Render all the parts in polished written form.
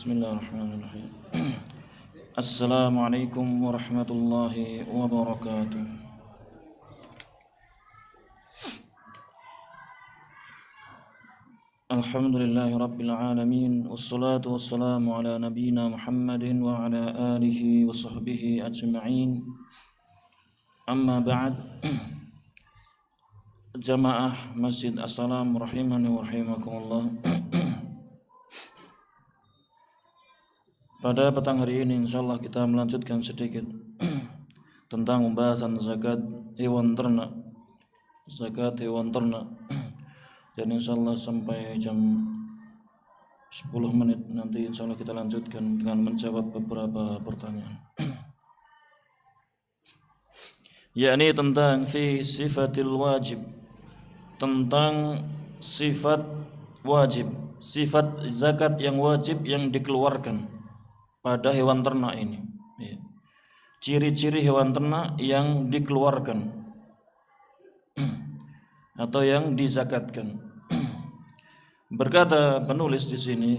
Bismillahirrahmanirrahim. Assalamualaikum warahmatullahi wabarakatuh. Alhamdulillahi rabbil alamin, wassalatu wassalamu ala nabiyyina Muhammadin wa ala alihi wa sahbihi ajma'in. Amma ba'd. Jamaah Masjid As-Salam rahimani wa rahimakumullah. Pada petang hari ini insyaallah kita melanjutkan sedikit tentang pembahasan zakat hewan ternak. Zakat hewan ternak. Dan insyaallah sampai jam 10 menit nanti insyaallah kita lanjutkan dengan menjawab beberapa pertanyaan. Yakni tentang fi sifatil wajib, tentang sifat wajib, sifat zakat yang wajib yang dikeluarkan pada hewan ternak ini. ciri-ciri hewan ternak yang dikeluarkan atau yang dizakatkan. Berkata penulis di sini,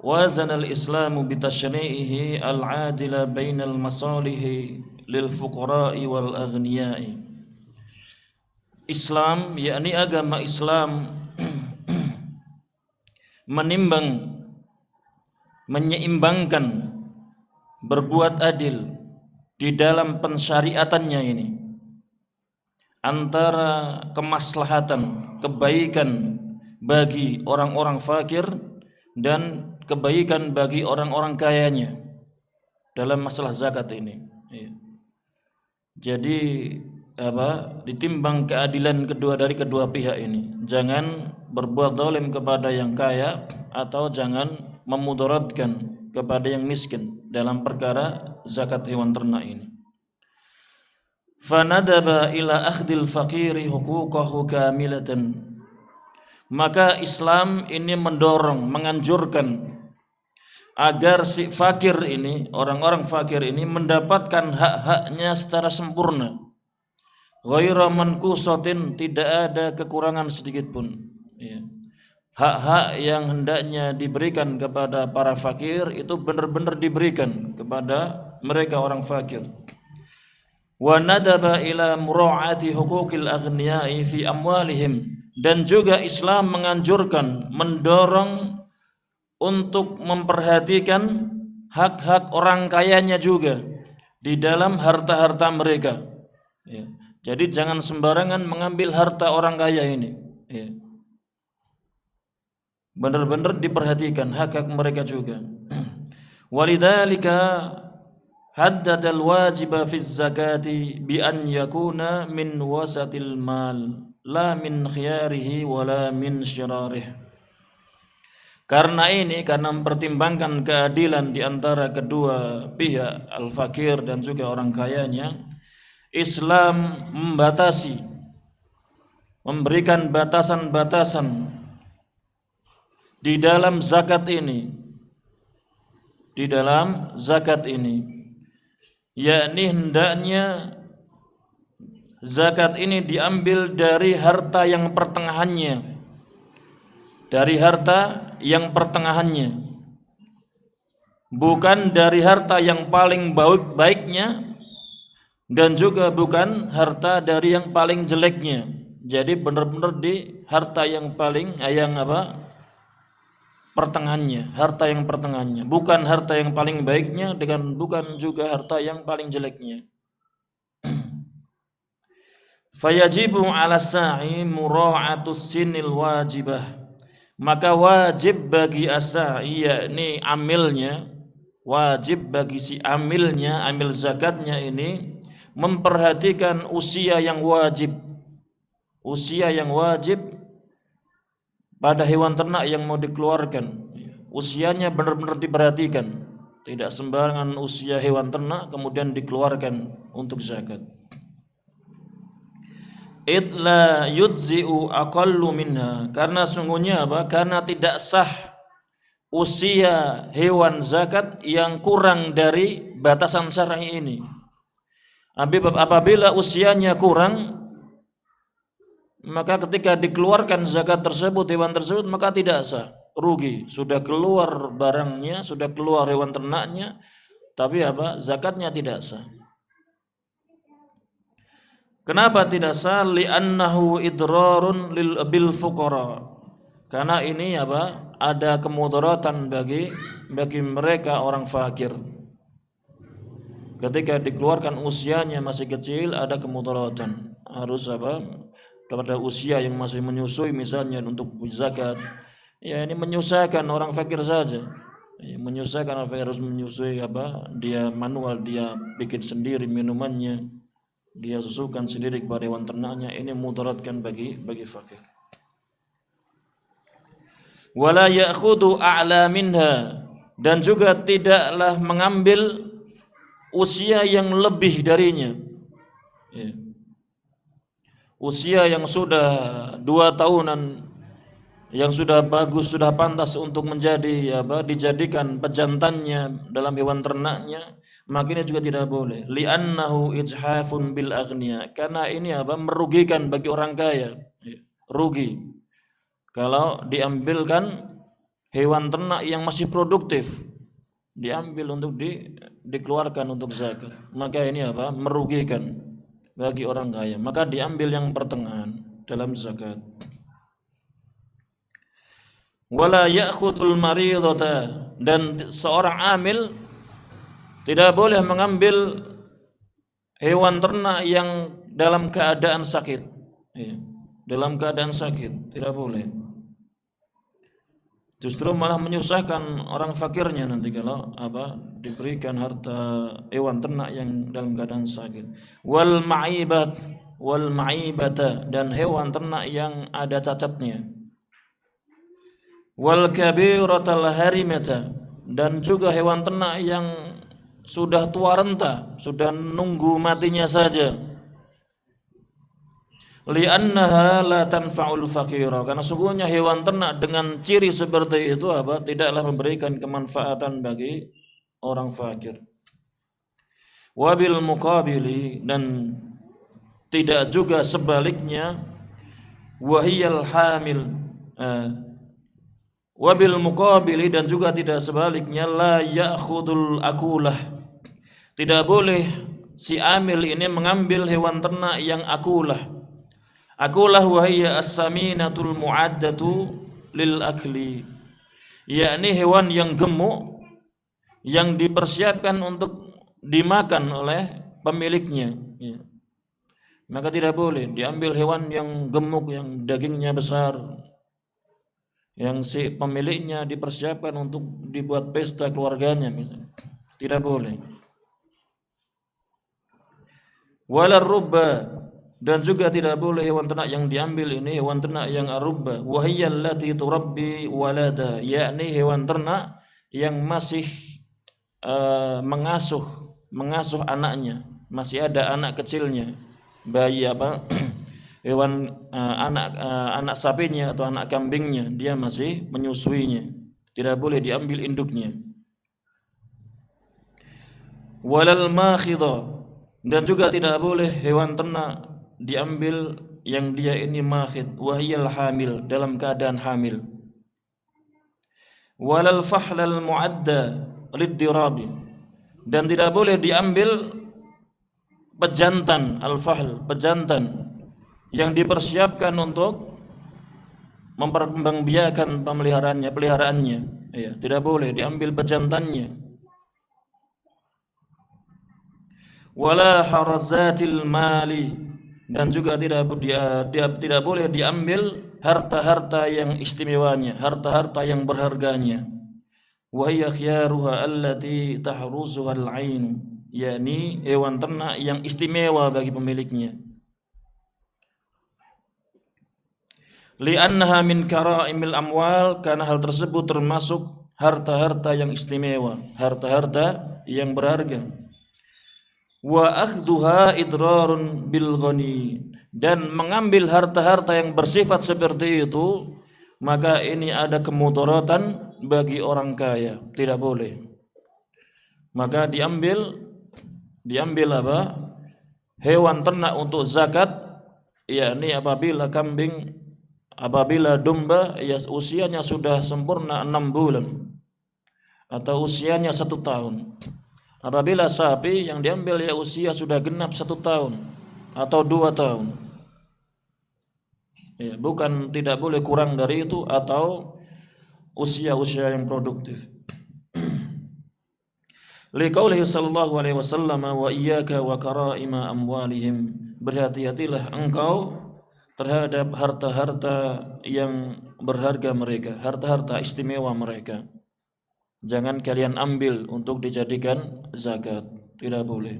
wazan al-Islamu bitashni'ihi al-adila bainal masalihi lil fuqara'i wal aghniyai. Islam, yakni agama Islam, menimbang, menyeimbangkan, berbuat adil di dalam pensyariatannya ini antara kemaslahatan, kebaikan bagi orang-orang fakir dan kebaikan bagi orang-orang kayanya dalam masalah zakat ini. Jadi ditimbang keadilan dari kedua pihak ini. Jangan berbuat zalim kepada yang kaya atau jangan memudaratkan kepada yang miskin dalam perkara zakat hewan ternak ini. Fanadaba ila akhdil faqiri huquqahu kamilatan. Maka Islam ini mendorong, menganjurkan agar si fakir ini, orang-orang fakir ini mendapatkan hak-haknya secara sempurna. Ghaira manqusatin, tidak ada kekurangan sedikit pun. Hak-hak yang hendaknya diberikan kepada para fakir itu benar-benar diberikan kepada mereka orang fakir. Wa nadaba ila mura'ati huquqil aghniyai fi amwalihim, dan juga Islam menganjurkan, mendorong untuk memperhatikan hak-hak orang kayanya juga di dalam harta-harta mereka. Jadi jangan sembarangan mengambil harta orang kaya ini. Benar-benar diperhatikan hak-hak mereka juga. Walidzalika haddada al-wajiba fi zakati bi an yakuna min wasatil mal la min khiyarihi wala min syirarih. Karena mempertimbangkan keadilan di antara kedua pihak, al-fakir dan juga orang kayanya, Islam membatasi, memberikan batasan-batasan di dalam zakat ini. Di dalam zakat ini, yakni hendaknya zakat ini diambil dari harta yang pertengahannya. Dari harta yang pertengahannya, bukan dari harta yang paling baiknya, dan juga bukan harta dari yang paling jeleknya. Jadi benar-benar di harta yang paling pertengahannya, harta yang pertengahannya, bukan harta yang paling baiknya dengan bukan juga harta yang paling jeleknya. Fayajibu 'ala sa'i mura'atus sinil wajibah. Maka wajib bagi as-sa'i, yakni amilnya, wajib bagi si amilnya, amil zakatnya ini memperhatikan usia yang wajib. Usia yang wajib pada hewan ternak yang mau dikeluarkan. Usianya benar-benar diperhatikan. Tidak sembarangan usia hewan ternak kemudian dikeluarkan untuk zakat. Itla yujzi'u aqallu minha, karena sungguhnya karena tidak sah usia hewan zakat yang kurang dari batasan syar'i ini. Apabila usianya kurang, maka ketika dikeluarkan zakat tersebut, hewan tersebut, maka tidak sah, rugi. Sudah keluar barangnya, sudah keluar hewan ternaknya, tapi zakatnya tidak sah. Kenapa tidak sah? Li'annahu idrarun bil fuqara. Karena ini ada kemudaratan bagi mereka orang fakir. Ketika dikeluarkan usianya masih kecil, ada kemudaratan. Harus pada usia yang masih menyusui misalnya untuk zakat. Ya, ini menyusahkan orang fakir saja. Menyusahkan orang fakir, harus menyusui dia manual, dia bikin sendiri minumannya, dia susukan sendiri kepada hewan ternaknya. Ini mudaratkan bagi fakir. Wala ya'khudhu a'la minha, dan juga tidaklah mengambil usia yang lebih darinya. Usia yang sudah 2 tahunan, yang sudah bagus, sudah pantas untuk menjadi dijadikan pejantannya dalam hewan ternaknya, maka ini juga tidak boleh. Li'annahu ijhafun bil aghniya, karena ini merugikan bagi orang kaya. Rugi kalau diambilkan hewan ternak yang masih produktif, diambil untuk dikeluarkan untuk zakat, maka ini merugikan bagi orang kaya. Maka diambil yang pertengahan dalam zakat. Wala ya'khudul maridata, dan seorang amil tidak boleh mengambil hewan ternak yang dalam keadaan sakit. Dalam keadaan sakit tidak boleh. Justru malah menyusahkan orang fakirnya nanti kalau diberikan harta hewan ternak yang dalam keadaan sakit. Wal ma'ibata, dan hewan ternak yang ada cacatnya. Wal kabiratal harimata, dan juga hewan ternak yang sudah tua renta, sudah nunggu matinya saja. Li'annaha la tanfa'ul faqira, karena sungguhnya hewan ternak dengan ciri seperti itu tidaklah memberikan kemanfaatan bagi orang fakir. Wabil muqabili, dan tidak juga sebaliknya, wahiyal hamil, wabil muqabili, dan juga tidak sebaliknya, la ya'khudul akulah, tidak boleh si amil ini mengambil hewan ternak yang akulah. Akulah wahiyya as-saminatul mu'addatu lil akli, yakni hewan yang gemuk yang dipersiapkan untuk dimakan oleh pemiliknya. Maka tidak boleh diambil hewan yang gemuk, yang dagingnya besar, yang si pemiliknya dipersiapkan untuk dibuat pesta keluarganya misalnya. Tidak boleh. Walar rubba, dan juga tidak boleh hewan ternak yang diambil ini hewan ternak yang arubba, wahiyal lati turabbi walada, yakni hewan ternak yang masih mengasuh anaknya, masih ada anak kecilnya, bayi hewan anak sapinya atau anak kambingnya, dia masih menyusuinya, tidak boleh diambil induknya. Walal makhidha, dan juga tidak boleh hewan ternak diambil yang dia ini makhid, wahiyal hamil, dalam keadaan hamil. Walal fahlal mu'adda liddirabi, dan tidak boleh diambil pejantan, al-fahl, pejantan yang dipersiapkan untuk memperkembangbiakan peliharaannya. Tidak boleh diambil pejantannya. Wala harazatil mali, dan juga tidak boleh diambil harta-harta yang istimewanya, harta-harta yang berharganya. Wa hiya khiyaruha allati tahruzuha al-'ain, yakni hewan ternak yang istimewa bagi pemiliknya. Li'annaha min kara'imil amwal, karena hal tersebut termasuk harta-harta yang istimewa, harta-harta yang berharga. Wa akhduha idrarun bil ghani, dan mengambil harta-harta yang bersifat seperti itu, maka ini ada kemudaratan bagi orang kaya, tidak boleh. Maka diambil hewan ternak untuk zakat, yakni apabila domba usianya sudah sempurna 6 bulan atau usianya 1 tahun. Apabila sapi yang diambil usia sudah genap 1 tahun atau 2 tahun. Bukan, tidak boleh kurang dari itu atau usia-usia yang produktif. Liqaulihi sallallahu alaihi wasallam, wa iyyaka wa karaima amwalihim, berhati-hatilah engkau terhadap harta-harta yang berharga mereka, harta-harta istimewa mereka. Jangan kalian ambil untuk dijadikan zakat, tidak boleh.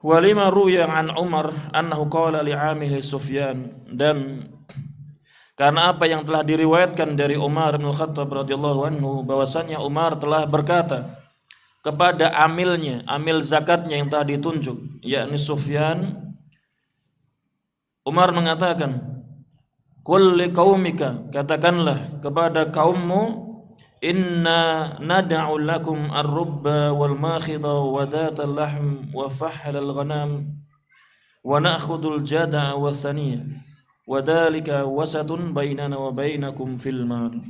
Walima ruya an Umar annahu qala li'amil Sufyan, dan karena apa yang telah diriwayatkan dari Umar bin Khattab radhiyallahu anhu, bahwasanya Umar telah berkata kepada amil zakatnya yang telah ditunjuk, yakni Sufyan. Umar mengatakan, Qul liqaumika, katakanlah kepada kaummu, inna nad'u lakum ar-rubba wal makhidha wa dhatal lahm wa fahlal ghanam wa na'khudul jada'a wa thaniya wa dhalika wasatun bainana wa bainakum fil mal.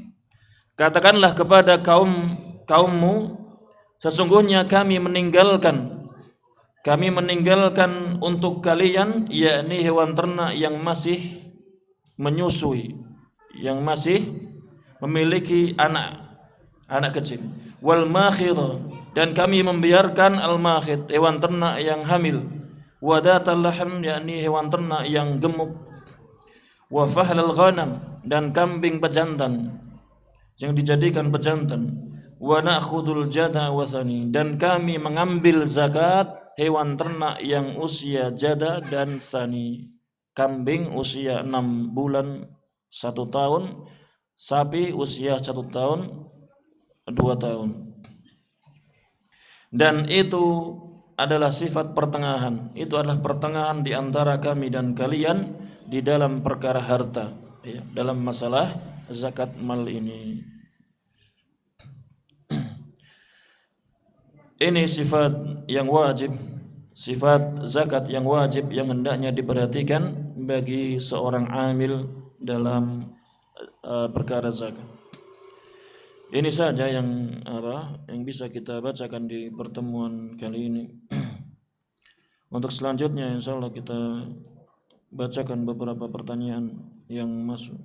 Katakanlah kepada kaummu, sesungguhnya kami meninggalkan untuk kalian, yakni hewan ternak yang masih menyusui, yang masih memiliki anak kecil. Wal makhid, dan kami membiarkan al makhid, hewan ternak yang hamil. Wadatal lahm, yakni hewan ternak yang gemuk. Wa fahlal ghanam, dan kambing pejantan yang dijadikan pejantan. Wa na'khudul jada wa thani, dan kami mengambil zakat hewan ternak yang usia jada dan thani. Kambing usia 6 bulan 1 tahun, sapi usia 1 tahun 2 tahun. Dan itu adalah sifat pertengahan. Itu adalah pertengahan di antara kami dan kalian di dalam perkara harta, ya, dalam masalah zakat mal ini. Ini sifat yang wajib, sifat zakat yang wajib yang hendaknya diperhatikan bagi seorang amil dalam perkara zakat. Ini saja yang bisa kita bacakan di pertemuan kali ini. Untuk selanjutnya insyaallah kita bacakan beberapa pertanyaan yang masuk.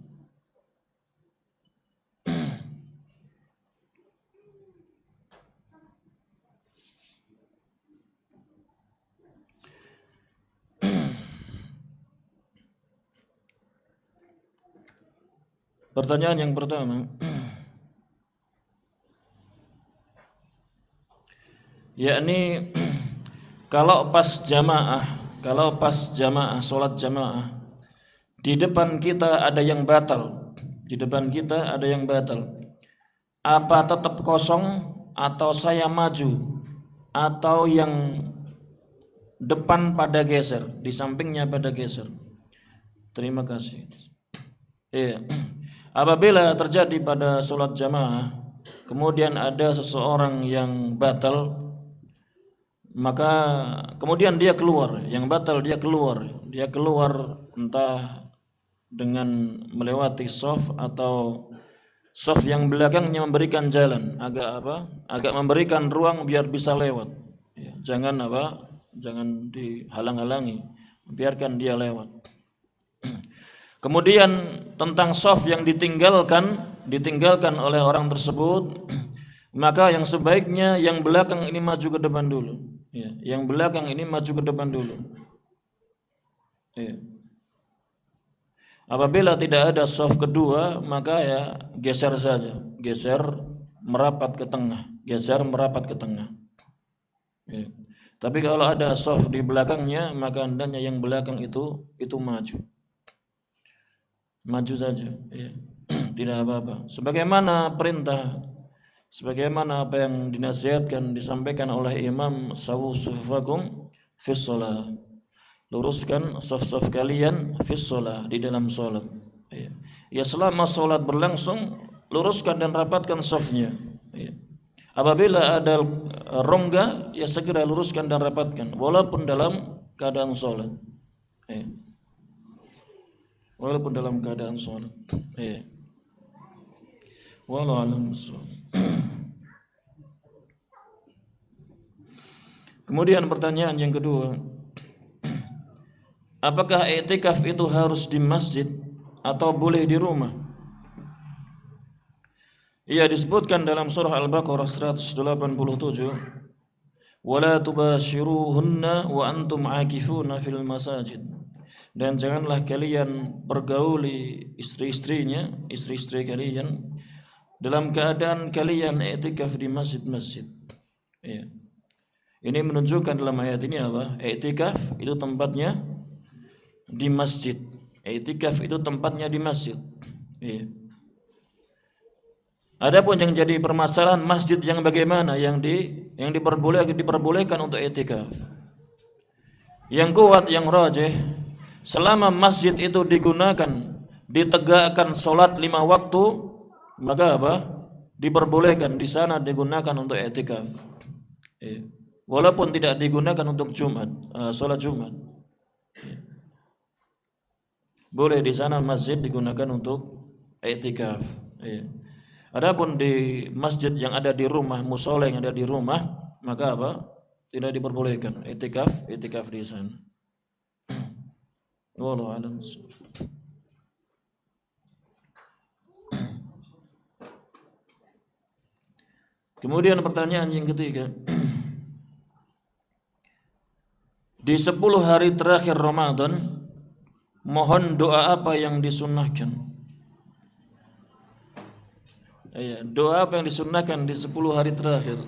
Pertanyaan yang pertama, yakni kalau pas jamaah sholat jamaah, di depan kita ada yang batal, apa tetap kosong atau saya maju, atau yang depan pada geser, di sampingnya pada geser? Terima kasih. Iya. Apabila terjadi pada sholat jamaah, kemudian ada seseorang yang batal, maka kemudian dia keluar, yang batal dia keluar entah dengan melewati shaf atau shaf yang belakangnya memberikan jalan, agak memberikan ruang biar bisa lewat, ya, jangan dihalang-halangi, biarkan dia lewat. Kemudian tentang shaf yang ditinggalkan oleh orang tersebut, maka yang sebaiknya yang belakang ini maju ke depan dulu, ya, yang belakang ini maju ke depan dulu, ya. Apabila tidak ada shaf kedua, maka ya geser saja, merapat ke tengah, ya. Tapi kalau ada shaf di belakangnya, maka hendaknya yang belakang itu maju saja, ya. Tidak apa-apa, sebagaimana perintah, sebagaimana apa yang dinasihatkan, disampaikan oleh Imam, sawu sufufakum fis shalah, luruskan shaf-shaf kalian fis shalah, di dalam salat, ya. Ya, selama salat berlangsung, luruskan dan rapatkan shafnya, ya. Apabila ada rongga, ya segera luruskan dan rapatkan walaupun dalam keadaan salat, ya. Walaupun dalam keadaan sholat, ya. Wallahu a'lam bishawab. Kemudian pertanyaan yang kedua, apakah i'tikaf itu harus di masjid atau boleh di rumah? Ia disebutkan dalam surah Al-Baqarah 187, wala tubashiruhunna wa antum aakifuna fil masajid, dan janganlah kalian pergauli istri-istri kalian dalam keadaan kalian i'tikaf di masjid-masjid, ya. Ini menunjukkan dalam ayat ini apa? I'tikaf itu tempatnya di masjid. Ya. Adapun yang jadi permasalahan masjid yang bagaimana, yang diperbolehkan untuk i'tikaf. Yang kuat, yang rajih, selama masjid itu digunakan ditegakkan sholat 5 waktu, maka apa? Diperbolehkan di sana digunakan untuk i'tikaf. Walaupun tidak digunakan untuk Jumat, sholat Jumat. Boleh di sana masjid digunakan untuk i'tikaf. Adapun di masjid yang ada di rumah, musola yang ada di rumah, maka apa? Tidak diperbolehkan i'tikaf di sana. Wallahu a'lam. Kemudian pertanyaan yang ketiga. Di 10 hari terakhir Ramadan, mohon doa apa yang disunnahkan? Doa apa yang disunnahkan di 10 hari terakhir?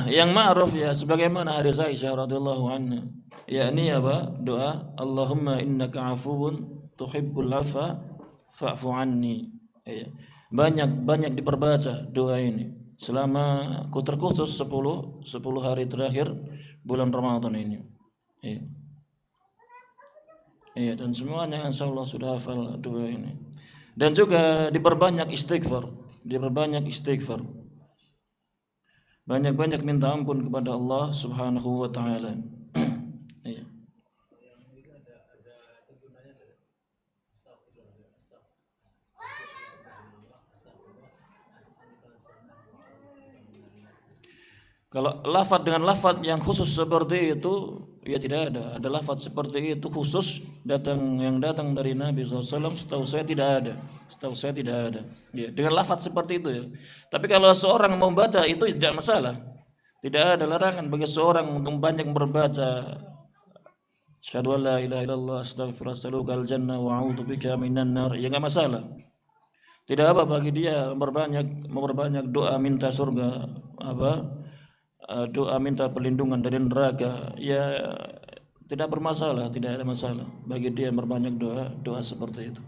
Yang ma'ruf ya, sebagaimana hadis Aisyah radhiyallahu anha, yakni apa? Doa Allahumma innaka afuwun tuhibbul afwa fa'fu anni. Banyak diperbaca doa ini selama terkhusus 10 hari terakhir bulan Ramadan ini. Dan semuanya insyaallah sudah hafal doa ini. Dan juga diperbanyak istighfar. Banyak-banyak minta ampun kepada Allah Subhanahu wa taala. Kalau lafaz dengan lafaz yang khusus seperti itu, ya tidak ada. Ada lafaz seperti itu khusus yang datang dari Nabi SAW. Setahu saya tidak ada. Ya, dengan lafaz seperti itu ya. Tapi kalau seorang membaca itu tidak masalah. Tidak ada larangan bagi seorang untuk banyak membaca Asyhadu an la ilaha illallah astaghfirullah as'alukal jannah wa a'udzubika minan nar. Ya enggak masalah. Tidak apa bagi dia memperbanyak doa minta surga, doa minta perlindungan dari neraka, ya tidak bermasalah, tidak ada masalah bagi dia memperbanyak doa seperti itu.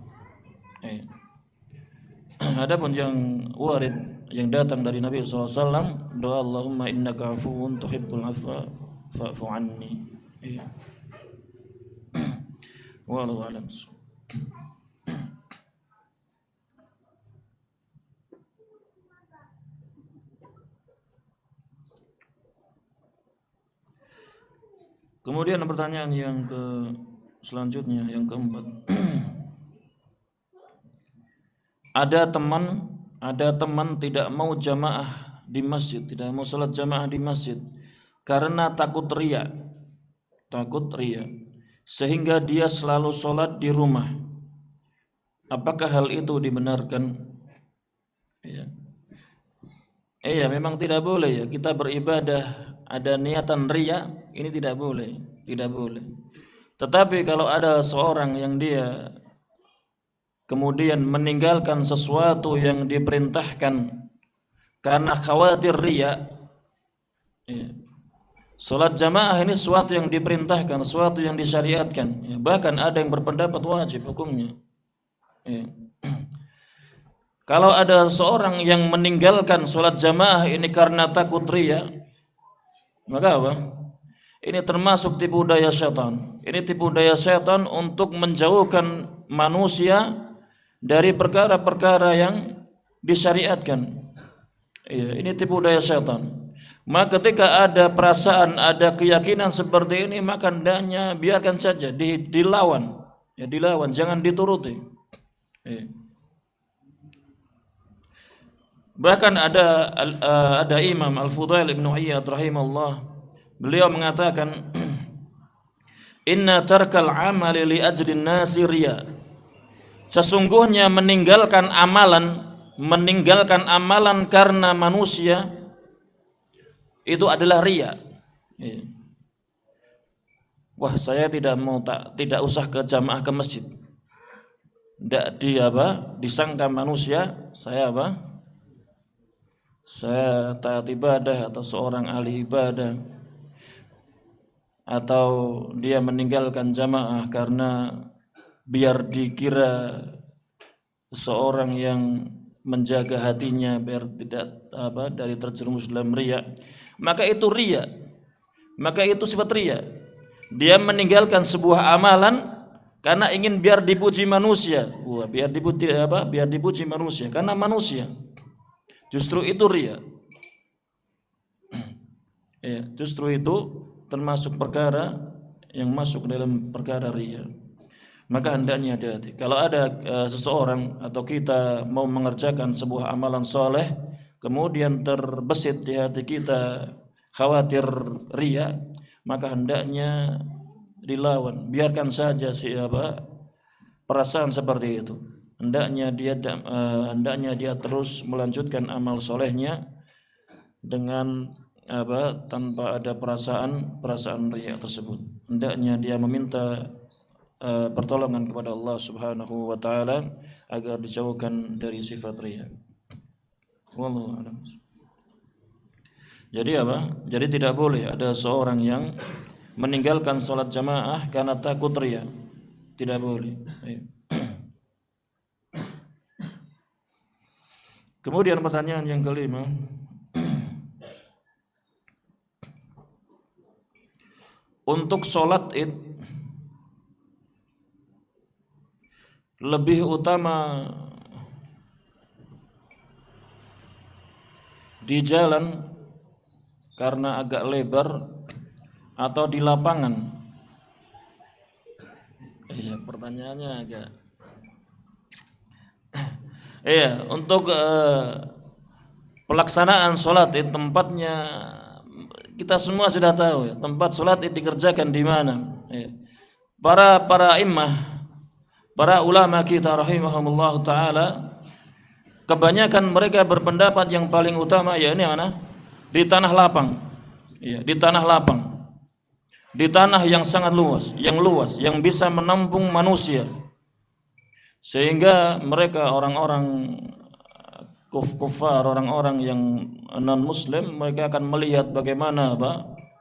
Adapun yang warid yang datang dari Nabi SAW, doa Allahumma innaka afuwun tuhibbul afwa fa'fu anni. Wallahu a'lam. Kemudian pertanyaan yang selanjutnya yang keempat. Ada teman tidak mau jamaah di masjid, tidak mau salat jamaah di masjid karena takut riya, sehingga dia selalu salat di rumah. Apakah hal itu dibenarkan? Memang tidak boleh ya kita beribadah ada niatan riya, ini tidak boleh. Tetapi kalau ada seorang yang dia kemudian meninggalkan sesuatu yang diperintahkan karena khawatir riya, salat jamaah ini sesuatu yang diperintahkan, sesuatu yang disyariatkan, bahkan ada yang berpendapat wajib hukumnya. Kalau ada seorang yang meninggalkan salat jamaah ini karena takut riya, maka apa? Ini termasuk tipu daya syaitan. Ini tipu daya syaitan untuk menjauhkan manusia dari perkara-perkara yang disyariatkan. Ini tipu daya syaitan. Maka ketika ada perasaan, ada keyakinan seperti ini, maka hendaknya biarkan saja, dilawan, jangan dituruti. Bahkan ada Imam Al-Fudail Ibn Iyad rahimahullah, beliau mengatakan inna tarkal amali li ajlin nasi riya. Sesungguhnya meninggalkan amalan karena manusia itu adalah riya. Wah, saya tidak usah ke jamaah ke masjid. Disangka manusia saya taat ibadah atau seorang ahli ibadah, atau dia meninggalkan jamaah karena biar dikira seorang yang menjaga hatinya biar tidak dari terjerumus dalam riya, maka itu riya, maka itu sifat riya. Dia meninggalkan sebuah amalan karena ingin biar dipuji manusia. Wah, biar dipuji apa? Biar dipuji manusia karena manusia. Justru itu riya. Ya, justru itu termasuk perkara yang masuk dalam perkara riya. Maka hendaknya hati-hati. Kalau ada seseorang atau kita mau mengerjakan sebuah amalan soleh, kemudian terbesit di hati kita khawatir riya, maka hendaknya dilawan. Biarkan saja perasaan seperti itu. Hendaknya dia terus melanjutkan amal solehnya dengan tanpa ada perasaan riya tersebut. Hendaknya dia meminta pertolongan kepada Allah Subhanahu wa taala agar dijauhkan dari sifat riya. Wallahu a'lam. Jadi Jadi tidak boleh ada seorang yang meninggalkan salat jamaah karena takut riya. Tidak boleh. Kemudian pertanyaan yang kelima, untuk sholat id lebih utama di jalan karena agak lebar atau di lapangan? Iya, pertanyaannya agak. Iya, untuk pelaksanaan sholat id tempatnya kita semua sudah tahu ya, tempat sholat id dikerjakan di mana. Iya. Para imam, para ulama kita rahimahumullah taala, kebanyakan mereka berpendapat yang paling utama yakni mana? Di tanah lapang. Iya, di tanah lapang. Di tanah yang sangat luas, yang bisa menampung manusia. Sehingga mereka orang-orang kufar, orang-orang yang non muslim, mereka akan melihat bagaimana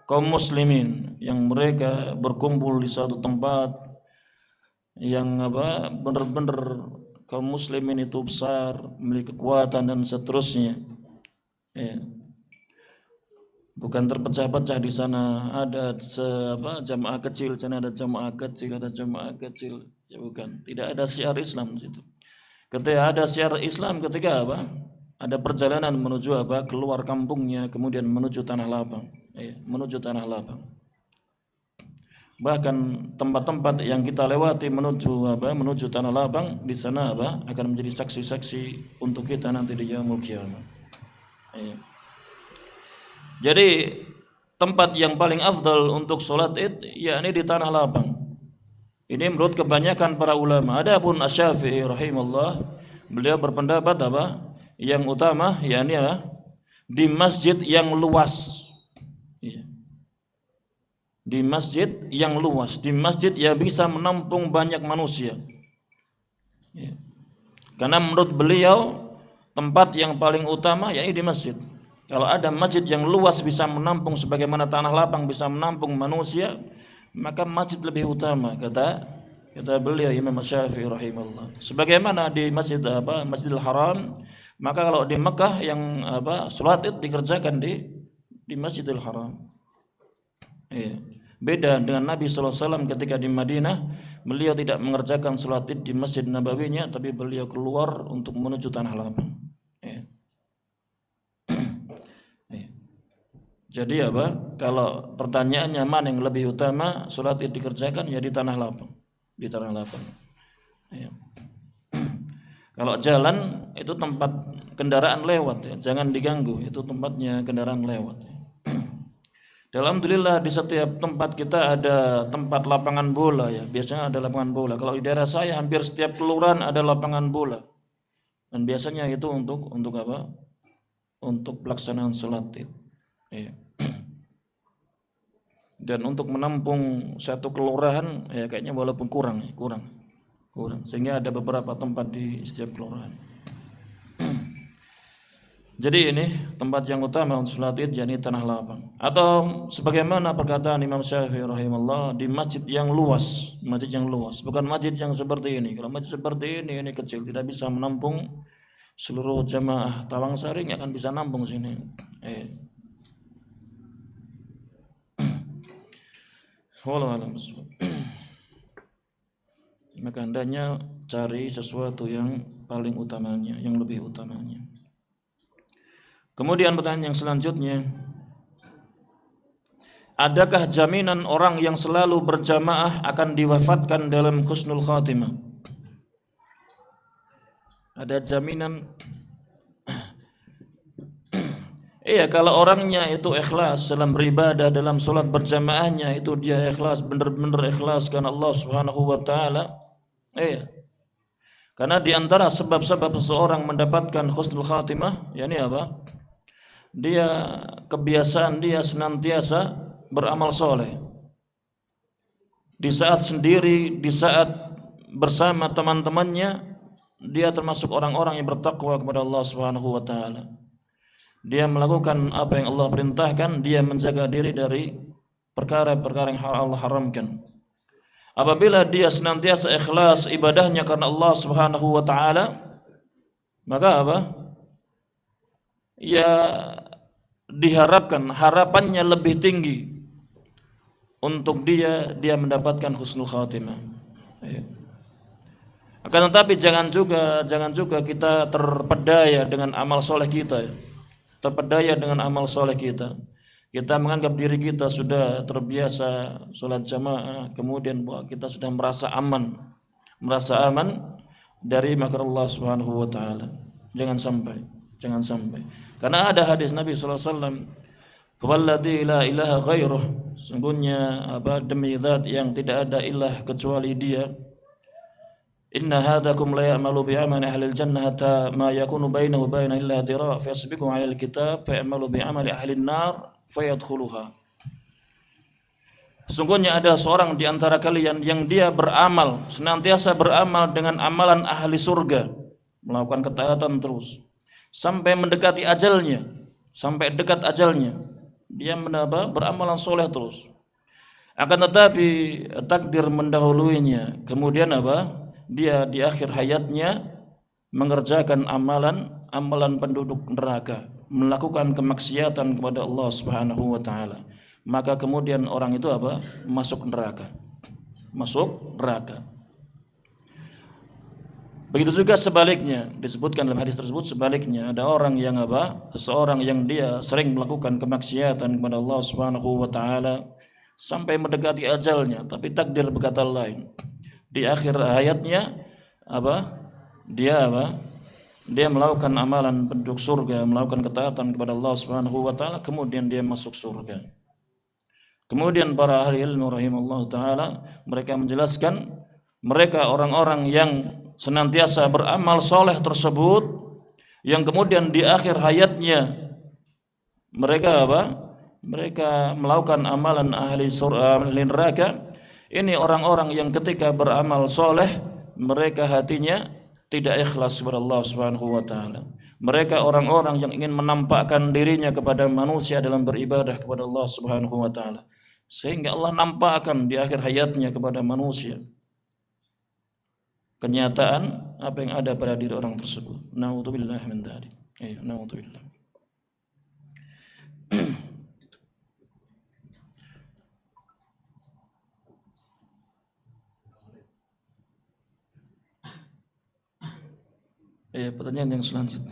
kaum muslimin yang mereka berkumpul di suatu tempat yang benar-benar kaum muslimin itu besar, memiliki kekuatan dan seterusnya. Ya. Bukan terpecah-pecah di sana ada jamaah kecil, sana ada jamaah kecil, ada jamaah kecil. Ya bukan, tidak ada syiar Islam di situ. Ketika ada syiar Islam, ketika ada perjalanan menuju keluar kampungnya, kemudian menuju tanah lapang, menuju tanah lapang. Bahkan tempat-tempat yang kita lewati menuju tanah lapang, di sana akan menjadi saksi-saksi untuk kita nanti di yaumul qiyamah. Jadi tempat yang paling afdal untuk sholat id yakni di tanah lapang. Ini menurut kebanyakan para ulama. Adapun Asy-Syafi'i rahimahullah, beliau berpendapat yang utama yakni di masjid yang luas. Di masjid yang luas, di masjid yang bisa menampung banyak manusia. Karena menurut beliau tempat yang paling utama yakni di masjid. Kalau ada masjid yang luas bisa menampung sebagaimana tanah lapang bisa menampung manusia, maka masjid lebih utama kata beliau Imam Syafi'i rahimahullah. Sebagaimana di Masjidil Haram, maka kalau di Mekah yang salat id dikerjakan di Masjidil Haram. Iya. Beda dengan Nabi sallallahu alaihi wasallam ketika di Madinah, beliau tidak mengerjakan salat id di Masjid Nabawinya, tapi beliau keluar untuk menuju tanah lapang. Iya. Jadi kalau pertanyaannya mana yang lebih utama salat id dikerjakan, ya di tanah lapang. Di tanah lapang. Ya. Kalau jalan itu tempat kendaraan lewat ya, jangan diganggu, itu tempatnya kendaraan lewat. Alhamdulillah di setiap tempat kita ada tempat lapangan bola ya, biasanya ada lapangan bola. Kalau di daerah saya hampir setiap kelurahan ada lapangan bola. Dan biasanya itu untuk apa? Untuk pelaksanaan salat id. Ya. Dan untuk menampung satu kelurahan ya kayaknya walaupun kurang, sehingga ada beberapa tempat di setiap kelurahan. Jadi ini tempat yang utama untuk salat id yakni tanah lapang, atau sebagaimana perkataan Imam Syafi'i rahimahullah, di masjid yang luas, bukan masjid yang seperti ini. Kalau masjid seperti ini kecil, tidak bisa menampung seluruh jamaah Tawangsari, nggak akan bisa nampung sini. Wallahu a'lam. maka hendaknya cari sesuatu yang paling utamanya, yang lebih utamanya. Kemudian pertanyaan yang selanjutnya, adakah jaminan orang yang selalu berjamaah akan diwafatkan dalam husnul khatimah? Ada jaminan? Iya, kalau orangnya itu ikhlas dalam beribadah, dalam sholat berjamaahnya itu dia ikhlas, benar-benar ikhlas karena Allah Subhanahu wa taala. Iya. Karena di antara sebab-sebab seseorang mendapatkan husnul khatimah, yakni apa? Dia kebiasaan dia senantiasa beramal soleh. Di saat sendiri, di saat bersama teman-temannya, dia termasuk orang-orang yang bertakwa kepada Allah Subhanahu wa taala. Dia melakukan apa yang Allah perintahkan, dia menjaga diri dari perkara-perkara yang Allah haramkan. Apabila dia senantiasa ikhlas ibadahnya karena Allah Subhanahu wa taala, maka apa? Ya diharapkan, harapannya lebih tinggi untuk dia mendapatkan husnul khatimah. Akan tetapi jangan juga kita terpedaya dengan amal soleh kita, terpedaya dengan amal soleh kita. Kita menganggap diri kita sudah terbiasa sholat jamaah, kemudian kita sudah merasa aman dari makar Allah Subhanahu wa taala. Jangan sampai. Karena ada hadis Nabi sallallahu alaihi wasallam, "Walladzi la ilaha ghairuh." Sungguhnya demi zat yang tidak ada ilah kecuali Dia. Inna hadakum la ya'malu bi'amali ahli al-jannah hatta ma yakunu bainahu wa bainaha illa dira' fa yasbiqu 'ala al-kitab fa ya'malu bi'amali ahli an-nar fa yadkhuluha. Sungguhnya ada seorang di antara kalian yang dia beramal, senantiasa beramal dengan amalan ahli surga, melakukan ketaatan terus sampai mendekati ajalnya, sampai dekat ajalnya, dia beramalan soleh terus. Akan tetapi takdir mendahuluinya, kemudian dia di akhir hayatnya mengerjakan amalan penduduk neraka, melakukan kemaksiatan kepada Allah Subhanahu wa taala. Maka kemudian orang itu masuk neraka. Begitu juga sebaliknya, disebutkan dalam hadis tersebut sebaliknya, ada orang yang seseorang yang dia sering melakukan kemaksiatan kepada Allah Subhanahu wa taala sampai mendekati ajalnya, tapi takdir berkata lain. Di akhir hayatnya dia melakukan amalan penduduk surga, melakukan ketaatan kepada Allah Subhanahu wa taala, kemudian dia masuk surga. Kemudian para ahli ilmu rahimallahu taala mereka menjelaskan, mereka orang-orang yang senantiasa beramal soleh tersebut, yang kemudian di akhir hayatnya mereka melakukan amalan ahli neraka. Ini orang-orang yang ketika beramal soleh mereka hatinya tidak ikhlas kepada Allah Subhanahu wa taala. Mereka orang-orang yang ingin menampakkan dirinya kepada manusia dalam beribadah kepada Allah Subhanahu wa taala, sehingga Allah nampakkan di akhir hayatnya kepada manusia kenyataan apa yang ada pada diri orang tersebut. Na'udzubillah min dzalik. Na'udzubillah. Pertanyaan yang selanjutnya.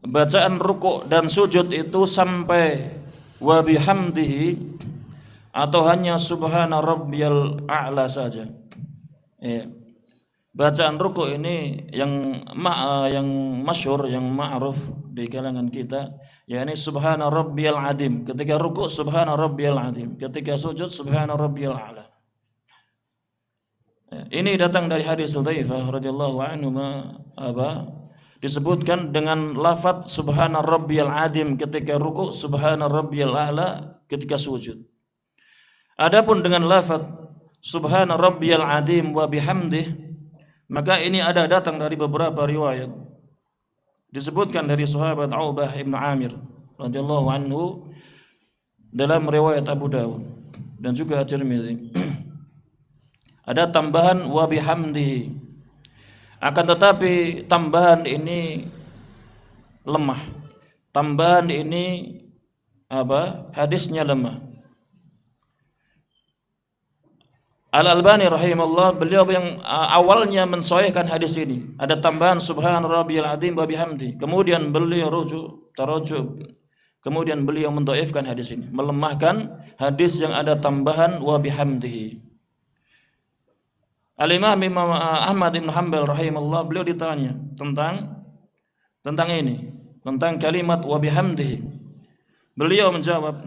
Bacaan rukuk dan sujud itu sampai wa bihamdihi atau hanya subhana rabbiyal a'la saja? Bacaan rukuk ini yang masyhur, yang ma'ruf di kalangan kita, yakni subhana rabbiyal azim. Ketika rukuk subhana rabbiyal azim, ketika sujud subhana rabbiyal a'la. Ini datang dari hadis Hudzaifah radhiyallahu anhu disebutkan dengan lafaz subhana rabbiyal azim ketika rukuk, subhana rabbiyal a'la ketika sujud. Adapun dengan lafaz subhana rabbiyal azim wa bihamdih, maka ini ada datang dari beberapa riwayat. Disebutkan dari sahabat Uqbah ibn Amir radhiyallahu anhu dalam riwayat Abu Dawud dan juga At-Tirmidzi. Ada tambahan wa bihamdihi. Akan tetapi tambahan ini lemah. Tambahan ini hadisnya lemah. Al-Albani rahimahullah, beliau yang awalnya mensahihkan hadis ini. Ada tambahan subhan rabbiyal azim wa bihamdi. Kemudian beliau tarujuk. Kemudian beliau mendhaifkan hadis ini, melemahkan hadis yang ada tambahan wa bihamdihi. Al-Imam Ahmad bin Hanbal rahimahullah, beliau ditanya tentang ini, tentang kalimat wa bihamdihi. Beliau menjawab,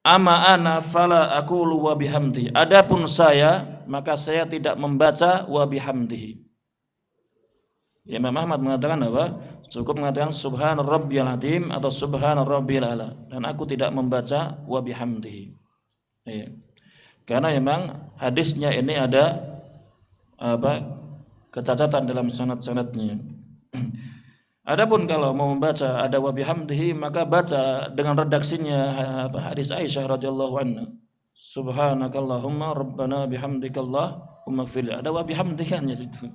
"Ama ana fala aqulu wa bihamdi." Adapun saya, maka saya tidak membaca wa bihamdihi. Imam Ahmad mengatakan apa? Cukup mengatakan subhana rabbiyal azim atau subhana rabbiyal ala, dan aku tidak membaca wa bihamdihi. Ya. Karena memang hadisnya ini ada kecacatan dalam sanad-sanadnya. Adapun kalau mau membaca ada wa bihamdihi, maka baca dengan redaksinya hadis Aisyah radhiyallahu anha. Subhanakallahumma rabbana bihamdikallahumma ighfir. Ada wa bihamdikanya situ.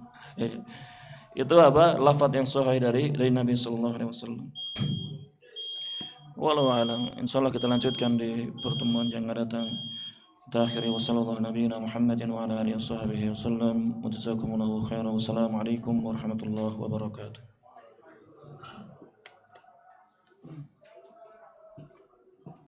Itu lafaz yang sahih dari Nabi sallallahu alaihi wasallam. Wallahu a'lam. Insyaallah kita lanjutkan di pertemuan yang akan datang. Akhiri wa sallallahu nabiyina Muhammadin wa ala alihi washabbihi wasallam. Jazakumullahu khairan. Wassalamu alaikum warahmatullahi wabarakatuh.